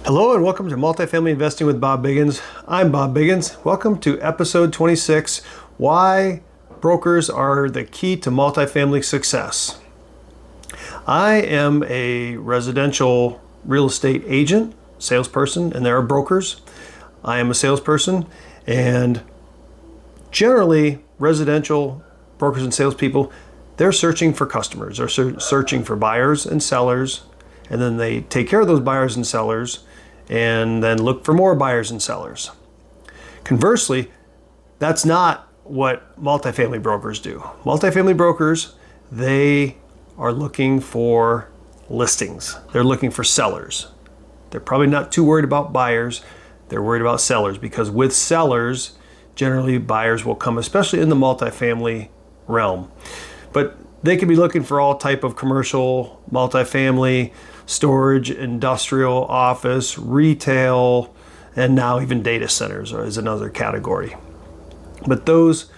Hello and welcome to Multifamily Investing with Bob Biggins. I'm Bob Biggins. Welcome to episode 26, Why Brokers Are the Key to Multifamily Success. I am a residential real estate agent, salesperson, and there are brokers. I am a salesperson, and generally residential brokers and salespeople, they're searching for customers. They're searching for buyers and sellers, and then they take care of those buyers and sellers and then look for more buyers and sellers. Conversely, that's not what multifamily brokers do. Multifamily brokers, they are looking for listings. They're looking for sellers. They're probably not too worried about buyers. They're worried about sellers, because with sellers, generally buyers will come, especially in the multifamily realm. But they could be looking for all type of commercial, multifamily, storage, industrial, office, retail, and now even data centers is another category. But those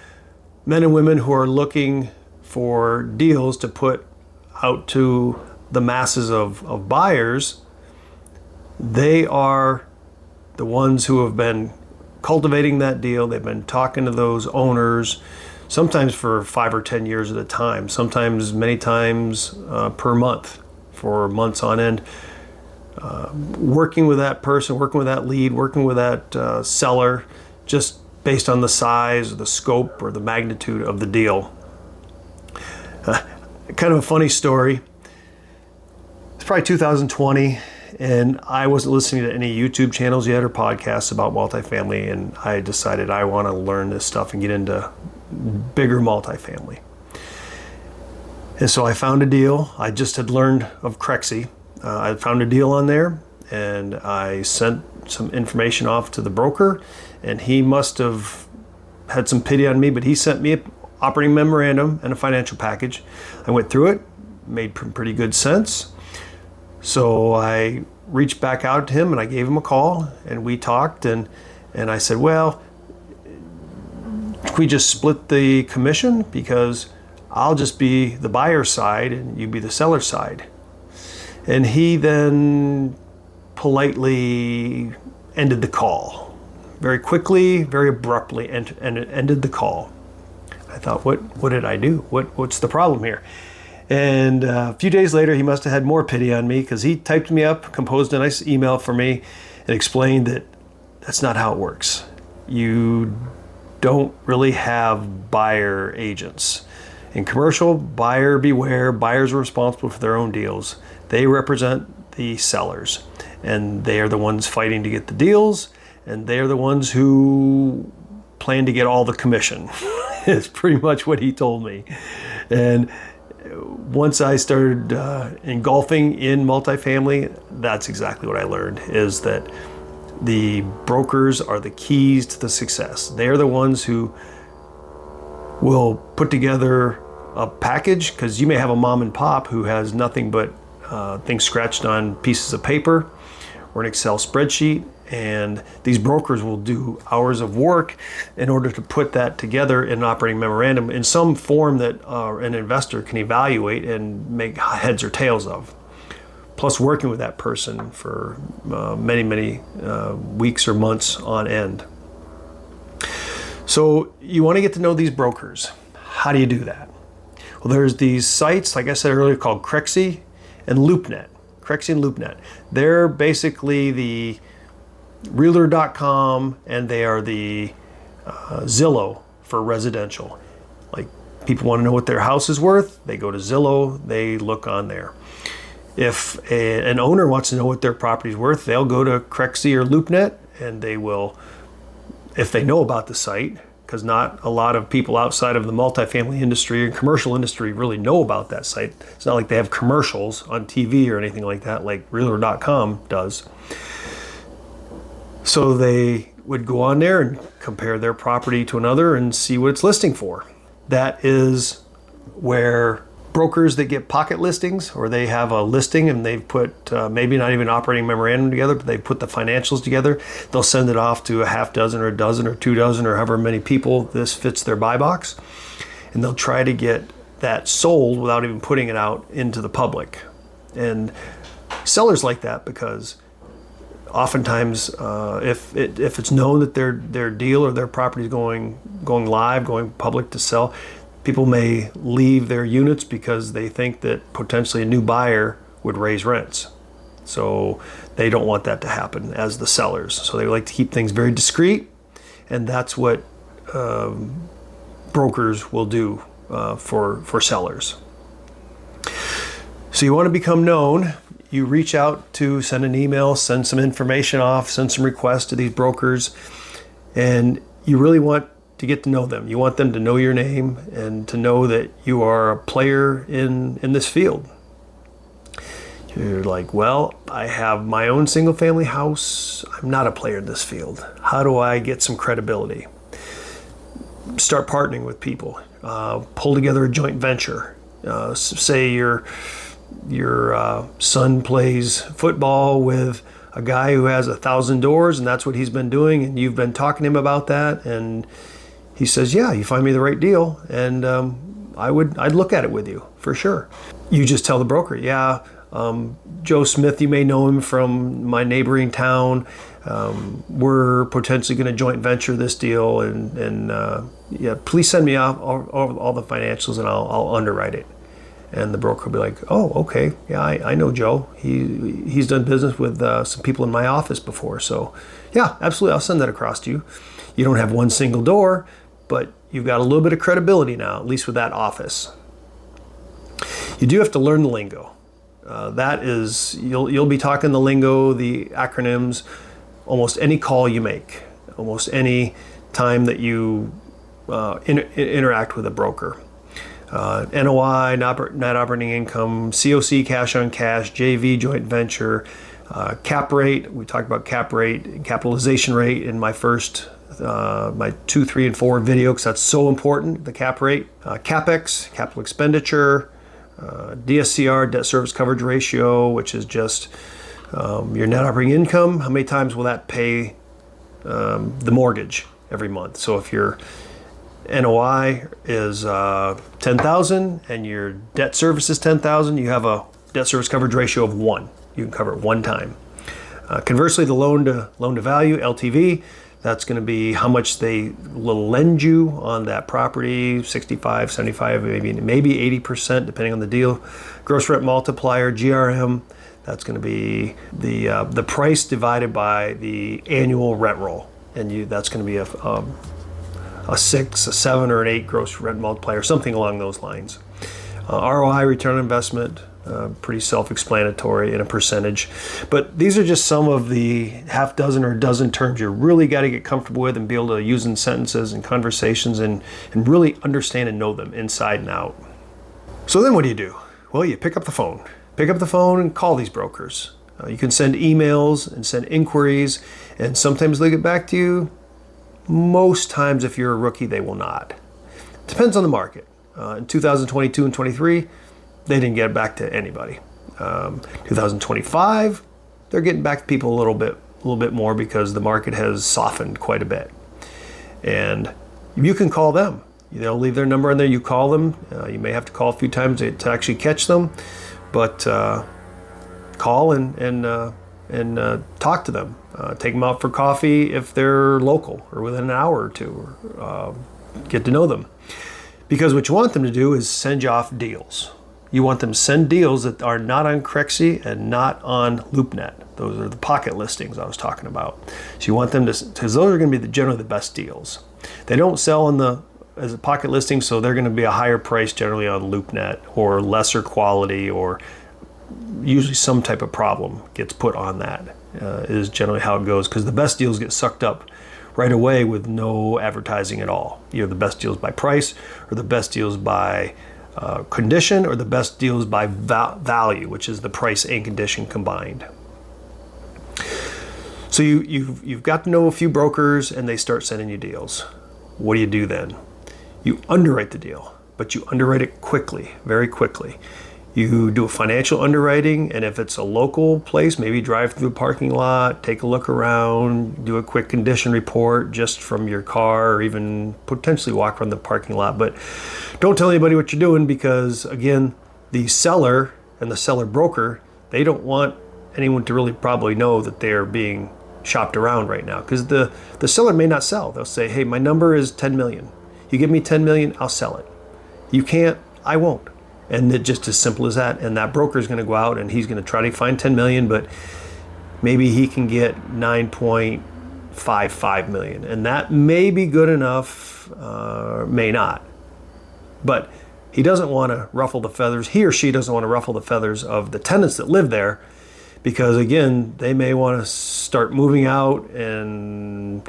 men and women who are looking for deals to put out to the masses of buyers, they are the ones who have been cultivating that deal. They've been talking to those owners, sometimes for 5 or 10 years at a time, sometimes many times per month, for months on end, working with that person, working with that lead, working with that seller, just based on the size or the scope or the magnitude of the deal. Kind of a funny story. It's probably 2020, and I wasn't listening to any YouTube channels yet or podcasts about multifamily, and I decided I want to learn this stuff and get into bigger multifamily. And so I found a deal. I just had learned of Crexy. I found a deal on there, and I sent some information off to the broker, and he must have had some pity on me, but he sent me an operating memorandum and a financial package. I went through it, made pretty good sense. So I reached back out to him and I gave him a call, and we talked, and I said, well, can we just split the commission? Because I'll just be the buyer side and you be the seller side. And he then politely ended the call. Very quickly, very abruptly, and ended the call. I thought, what did I do? What's the problem here? And a few days later, he must have had more pity on me, because he typed me up, composed a nice email for me, and explained that that's not how it works. You don't really have buyer agents. In commercial, buyer beware, buyers are responsible for their own deals. They represent the sellers, and they are the ones fighting to get the deals, and they are the ones who plan to get all the commission. It's pretty much what he told me. And once I started engulfing in multifamily, that's exactly what I learned, is that the brokers are the keys to the success. They are the ones who will put together a package, because you may have a mom and pop who has nothing but things scratched on pieces of paper or an Excel spreadsheet, and these brokers will do hours of work in order to put that together in an operating memorandum in some form that an investor can evaluate and make heads or tails of. Plus working with that person for many weeks or months on end. So you want to get to know these brokers. How do you do that? Well, there's these sites, like I said earlier, called Crexy and LoopNet. Crexy and LoopNet. They're basically the Realtor.com, and they are the Zillow for residential. Like, people want to know what their house is worth, they go to Zillow, they look on there. If an owner wants to know what their property is worth, they'll go to Crexy or LoopNet, and they will, if they know about the site, because not a lot of people outside of the multifamily industry and commercial industry really know about that site. It's not like they have commercials on TV or anything like that, like Realtor.com does. So they would go on there and compare their property to another and see what it's listing for. That is where brokers that get pocket listings, or they have a listing and they've put maybe not even operating memorandum together, but they put the financials together. They'll send it off to a half dozen or a dozen or 2 dozen or however many people this fits their buy box. And they'll try to get that sold without even putting it out into the public. And sellers like that because oftentimes, if it's known that their deal or their property is going live, going public to sell, people may leave their units because they think that potentially a new buyer would raise rents. So they don't want that to happen as the sellers. So they like to keep things very discreet, and that's what brokers will do for sellers. So you want to become known. You reach out to send an email, send some information off, send some requests to these brokers, and you really want to get to know them. You want them to know your name and to know that you are a player in this field. You're like, well, I have my own single family house. I'm not a player in this field. How do I get some credibility? Start partnering with people. Pull together a joint venture. Say your son plays football with a guy who has 1,000 doors, and that's what he's been doing, and you've been talking to him about that, and he says, yeah, you find me the right deal, and I'd look at it with you for sure. You just tell the broker, yeah, Joe Smith, you may know him from my neighboring town. We're potentially going to joint venture this deal, and yeah, please send me all the financials, and I'll underwrite it. And the broker will be like, oh, okay, yeah, I know Joe. He's done business with some people in my office before, so yeah, absolutely, I'll send that across to you. You don't have one single door, but you've got a little bit of credibility now, at least with that office. You do have to learn the lingo. That is, you'll be talking the lingo, the acronyms, almost any call you make, almost any time that you interact with a broker. NOI, net operating income, COC, cash on cash, JV, joint venture, cap rate. We talked about cap rate, capitalization rate in my first, my 2, 3, and 4 video, because that's so important, the cap rate. CapEx, capital expenditure, DSCR, debt service coverage ratio, which is just your net operating income. How many times will that pay the mortgage every month? So if your NOI is 10,000 and your debt service is 10,000, you have a debt service coverage ratio of 1. You can cover it one time. Conversely, the loan to value, LTV, that's going to be how much they will lend you on that property, 65, 75, maybe 80%, depending on the deal. Gross rent multiplier, GRM, that's going to be the price divided by the annual rent roll, and that's going to be a 6, a 7, or an 8 gross rent multiplier, something along those lines. ROI, return on investment, pretty self-explanatory in a percentage. But these are just some of the half dozen or dozen terms you really got to get comfortable with and be able to use in sentences and conversations and really understand and know them inside and out. So then what do? Well, you pick up the phone. Pick up the phone and call these brokers. You can send emails and send inquiries, and sometimes they get back to you. Most times, if you're a rookie, they will not. Depends on the market. In 2022 and 23, they didn't get back to anybody. 2025, they're getting back to people a little bit more because the market has softened quite a bit. And you can call them. They'll leave their number in there. You call them. You may have to call a few times to actually catch them, but call and talk to them. Take them out for coffee if they're local or within an hour or two. Get to know them. Because what you want them to do is send you off deals. You want them to send deals that are not on Crexy and not on LoopNet. Those are the pocket listings I was talking about. So you want them to, because those are going to be generally the best deals. They don't sell as a pocket listing, so they're going to be a higher price generally on LoopNet, or lesser quality, or usually some type of problem gets put on that. Is generally how it goes, because the best deals get sucked up right away with no advertising at all. Either the best deals by price, or the best deals by condition, or the best deals by value, which is the price and condition combined. So you've got to know a few brokers, and they start sending you deals. What do you do then? You underwrite the deal, but you underwrite it quickly, very quickly. You do a financial underwriting, and if it's a local place, maybe drive through the parking lot, take a look around, do a quick condition report just from your car, or even potentially walk around the parking lot. But don't tell anybody what you're doing, because again, the seller and the seller broker, they don't want anyone to really probably know that they're being shopped around right now, because the seller may not sell. They'll say, hey, my number is 10 million. You give me 10 million, I'll sell it. You can't, I won't. And it's just as simple as that. And that broker is going to go out and he's going to try to find 10 million, but maybe he can get 9.55 million. And that may be good enough, may not. But he doesn't want to ruffle the feathers. He or she doesn't want to ruffle the feathers of the tenants that live there, because again, they may want to start moving out and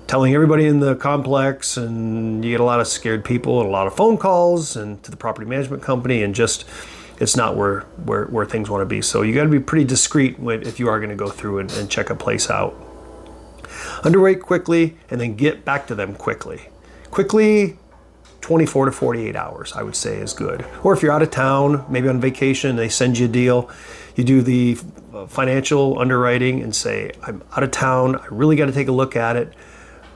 telling everybody in the complex, and you get a lot of scared people and a lot of phone calls and to the property management company, and just it's not where things want to be. So you got to be pretty discreet if you are going to go through and check a place out. Underwrite quickly and then get back to them quickly. Quickly, 24 to 48 hours, I would say, is good. Or if you're out of town, maybe on vacation, they send you a deal, you do the financial underwriting and say, I'm out of town, I really got to take a look at it.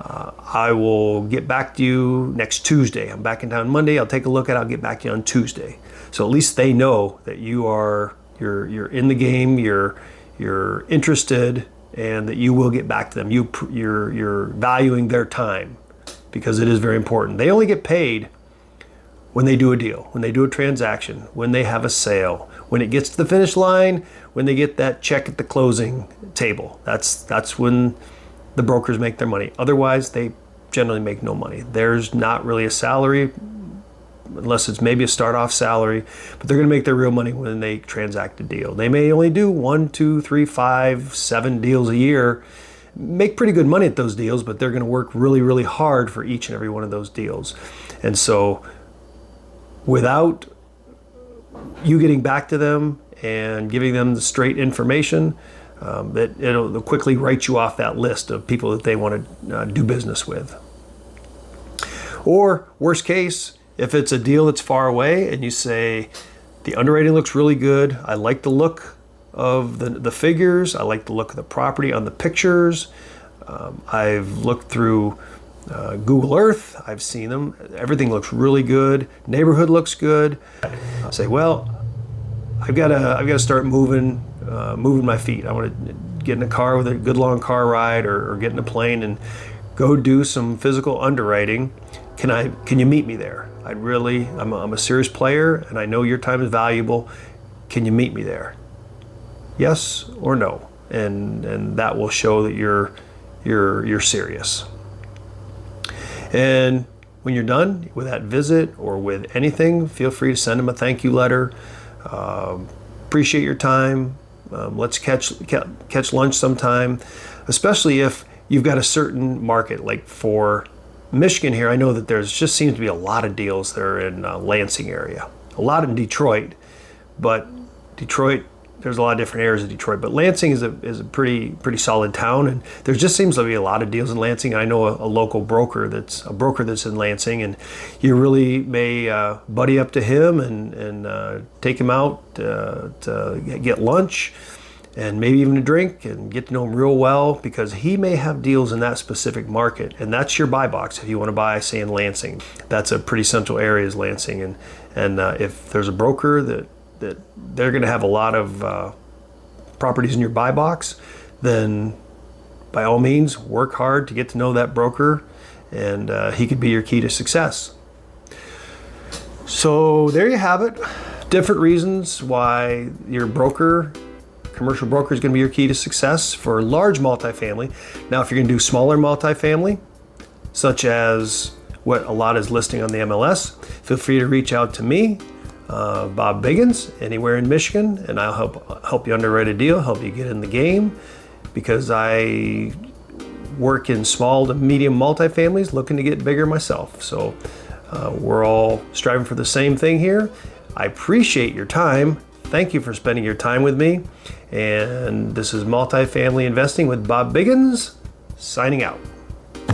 I will get back to you next Tuesday. I'm back in town Monday, I'll take a look at it, I'll get back to you on Tuesday. So at least they know that you're in the game, you're interested, and that you will get back to them. You're valuing their time, because it is very important. They only get paid when they do a deal, when they do a transaction, when they have a sale, when it gets to the finish line, when they get that check at the closing table. That's when the brokers make their money. Otherwise, they generally make no money. There's not really a salary, unless it's maybe a start-off salary, but they're going to make their real money when they transact a deal. They may only do 1, 2, 3, 5, 7 deals a year, make pretty good money at those deals, but they're going to work really, really hard for each and every one of those deals. And so without you getting back to them and giving them the straight information, it'll quickly write you off that list of people that they want to do business with. Or worst case, if it's a deal that's far away and you say, the underwriting looks really good, I like the look of the figures, I like the look of the property on the pictures, I've looked through Google Earth, I've seen them, everything looks really good, neighborhood looks good. I say, well, I've got to start moving my feet. I want to get in a car with a good long car ride, or get in a plane and go do some physical underwriting. Can you meet me there? I'm a serious player, and I know your time is valuable. Can you meet me there? Yes or no, and that will show that you're serious. And when you're done with that visit or with anything, feel free to send them a thank you letter. Appreciate your time. Let's catch lunch sometime, especially if you've got a certain market. Like for Michigan here, I know that there's just seems to be a lot of deals that are in Lansing area, a lot in Detroit, but Detroit, there's a lot of different areas of Detroit, but Lansing is a pretty solid town, and there just seems to be a lot of deals in Lansing. I know a local broker that's in Lansing, and you really may buddy up to him and take him out to get lunch and maybe even a drink, and get to know him real well, because he may have deals in that specific market, and that's your buy box if you want to buy, say, in Lansing. That's a pretty central area, is Lansing, and if there's a broker that they're going to have a lot of properties in your buy box, then by all means work hard to get to know that broker, and he could be your key to success. So there you have it. Different reasons why your commercial broker is going to be your key to success for large multifamily. Now, if you're going to do smaller multifamily, such as what a lot is listing on the MLS, feel free to reach out to me, Bob Biggins, anywhere in Michigan, and I'll help you underwrite a deal, help you get in the game, because I work in small to medium multifamilies, looking to get bigger myself. So we're all striving for the same thing here. I appreciate your time. Thank you for spending your time with me. And this is Multifamily Investing with Bob Biggins, signing out.